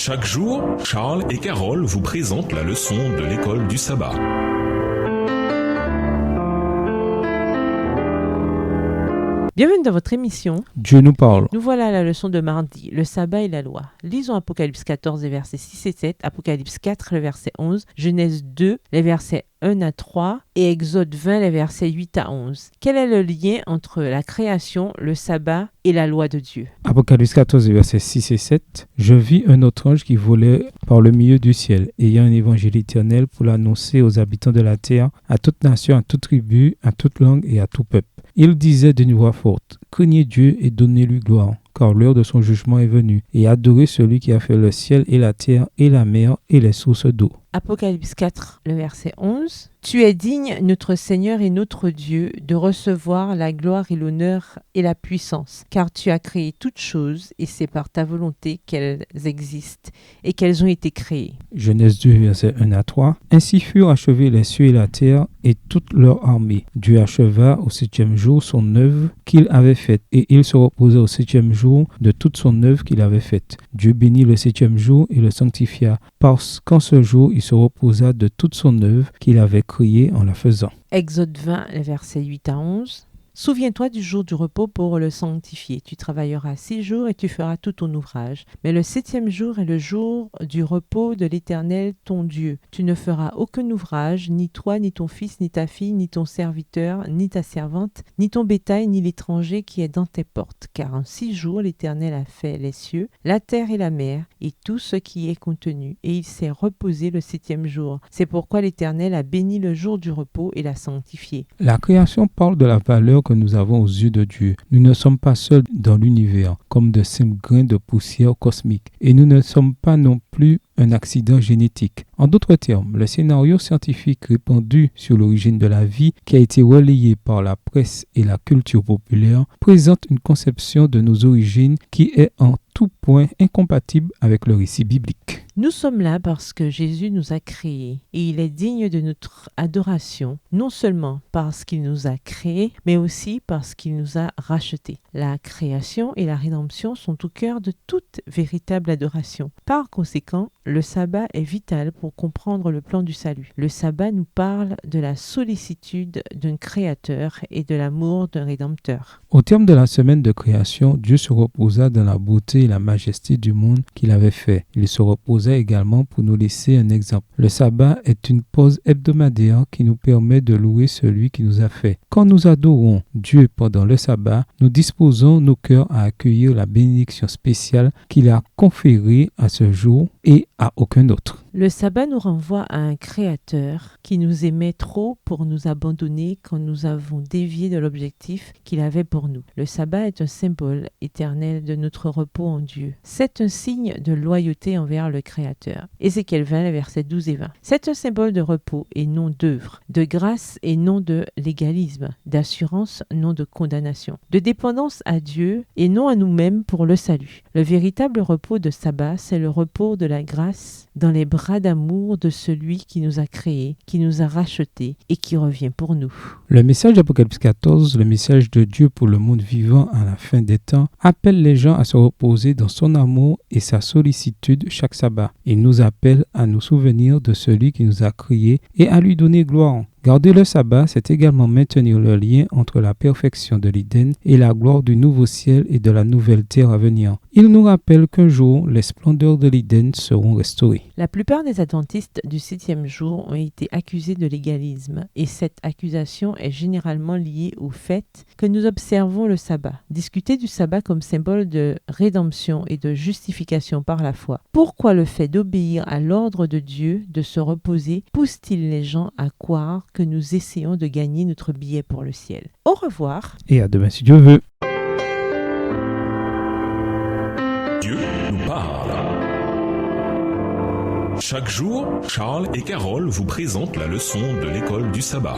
Chaque jour, Charles et Carole vous présentent la leçon de l'école du sabbat. Bienvenue dans votre émission. Dieu nous parle. Nous voilà à la leçon de mardi, le sabbat et la loi. Lisons Apocalypse 14, les versets 6 et 7, Apocalypse 4, le verset 11, Genèse 2, les versets 1 à 3 et Exode 20, les versets 8 à 11. Quel est le lien entre la création, le sabbat et la loi de Dieu? Apocalypse 14, versets 6 et 7. Je vis un autre ange qui volait par le milieu du ciel, ayant un évangile éternel pour l'annoncer aux habitants de la terre, à toute nation, à toute tribu, à toute langue et à tout peuple. Il disait d'une voix forte, « Craignez Dieu et donnez-lui gloire, car l'heure de son jugement est venue, et adorez celui qui a fait le ciel et la terre et la mer et les sources d'eau. » Apocalypse 4, le verset 11. « Tu es digne, notre Seigneur et notre Dieu, de recevoir la gloire et l'honneur et la puissance, car tu as créé toutes choses, et c'est par ta volonté qu'elles existent et qu'elles ont été créées. » Genèse 2, versets 1 à 3. Ainsi furent achevés les cieux et la terre et toute leur armée. Dieu acheva au 7e jour son œuvre qu'il avait faite, et il se reposa au 7e jour de toute son œuvre qu'il avait faite. Dieu bénit le 7e jour et le sanctifia, parce qu'en ce jour il se reposa de toute son œuvre qu'il avait créée en la faisant. Exode 20, les versets 8 à 11. Souviens-toi du jour du repos pour le sanctifier. Tu travailleras 6 jours et tu feras tout ton ouvrage. Mais le 7e jour est le jour du repos de l'Éternel ton Dieu. Tu ne feras aucun ouvrage, ni toi, ni ton fils, ni ta fille, ni ton serviteur, ni ta servante, ni ton bétail, ni l'étranger qui est dans tes portes. Car en 6 jours l'Éternel a fait les cieux, la terre et la mer, et tout ce qui est contenu. Et il s'est reposé le 7e jour. C'est pourquoi l'Éternel a béni le jour du repos et l'a sanctifié. La création parle de la valeur que nous avons aux yeux de Dieu. Nous ne sommes pas seuls dans l'univers, comme de simples grains de poussière cosmique. Et nous ne sommes pas non plus un accident génétique. En d'autres termes, le scénario scientifique répandu sur l'origine de la vie, qui a été relayé par la presse et la culture populaire, présente une conception de nos origines qui est en tout point incompatible avec le récit biblique. Nous sommes là parce que Jésus nous a créés et il est digne de notre adoration, non seulement parce qu'il nous a créés, mais aussi parce qu'il nous a rachetés. La création et la rédemption sont au cœur de toute véritable adoration. Par conséquent, le sabbat est vital pour comprendre le plan du salut. Le sabbat nous parle de la sollicitude d'un créateur et de l'amour d'un rédempteur. Au terme de la semaine de création, Dieu se reposa dans la beauté et la majesté du monde qu'il avait fait. Il se reposa également pour nous laisser un exemple. Le sabbat est une pause hebdomadaire qui nous permet de louer celui qui nous a fait. Quand nous adorons Dieu pendant le sabbat, nous disposons nos cœurs à accueillir la bénédiction spéciale qu'il a conférée à ce jour et à aucun autre. Le sabbat nous renvoie à un créateur qui nous aimait trop pour nous abandonner quand nous avons dévié de l'objectif qu'il avait pour nous. Le sabbat est un symbole éternel de notre repos en Dieu. C'est un signe de loyauté envers le Créateur. Ézéchiel 20, versets 12 et 20. C'est un symbole de repos et non d'œuvre, de grâce et non de légalisme, d'assurance, non de condamnation, de dépendance à Dieu et non à nous-mêmes pour le salut. Le véritable repos de sabbat, c'est le repos de la grâce dans les bras d'amour de celui qui nous a créés, qui nous a rachetés et qui revient pour nous. Le message d'Apocalypse 14, le message de Dieu pour le monde vivant à la fin des temps, appelle les gens à se reposer dans son amour et sa sollicitude chaque sabbat. Il nous appelle à nous souvenir de celui qui nous a créés et à lui donner gloire. Garder le sabbat, c'est également maintenir le lien entre la perfection de l'Éden et la gloire du nouveau ciel et de la nouvelle terre à venir. Il nous rappelle qu'un jour, les splendeurs de l'Éden seront restaurées. La plupart des adventistes du 7e jour ont été accusés de légalisme et cette accusation est généralement liée au fait que nous observons le sabbat. Discuter du sabbat comme symbole de rédemption et de justification par la foi. Pourquoi le fait d'obéir à l'ordre de Dieu, de se reposer, pousse-t-il les gens à croire que nous essayons de gagner notre billet pour le ciel? Au revoir. Et à demain si Dieu veut. Dieu nous parle. Chaque jour, Charles et Carole vous présentent la leçon de l'école du sabbat.